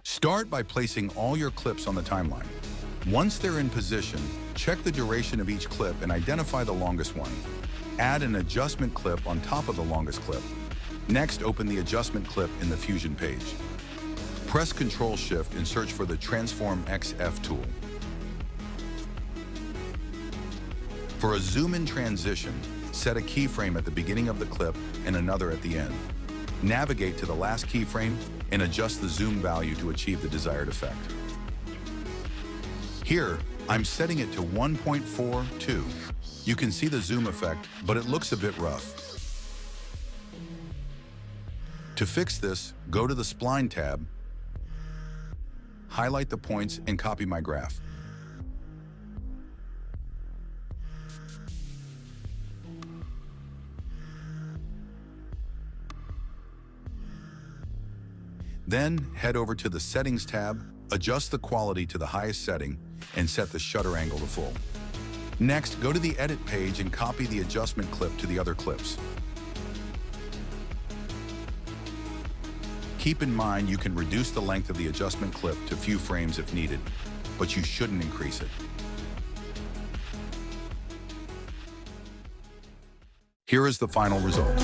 Start by placing all your clips on the timeline. Once they're in position, check the duration of each clip and identify the longest one. Add an adjustment clip on top of the longest clip. Next, open the adjustment clip in the Fusion page. Press Ctrl-Shift and search for the Transform XF tool. For a zoom-in transition, set a keyframe at the beginning of the clip and another at the end. Navigate to the last keyframe and adjust the zoom value to achieve the desired effect. Here, I'm setting it to 1.42. You can see the zoom effect, but it looks a bit rough. To fix this, go to the Spline tab, highlight the points, and copy my graph. Then head over to the Settings tab, adjust the quality to the highest setting, and set the shutter angle to full. Next, go to the Edit page and copy the adjustment clip to the other clips. Keep in mind you can reduce the length of the adjustment clip to a few frames if needed, but you shouldn't increase it. Here is the final result.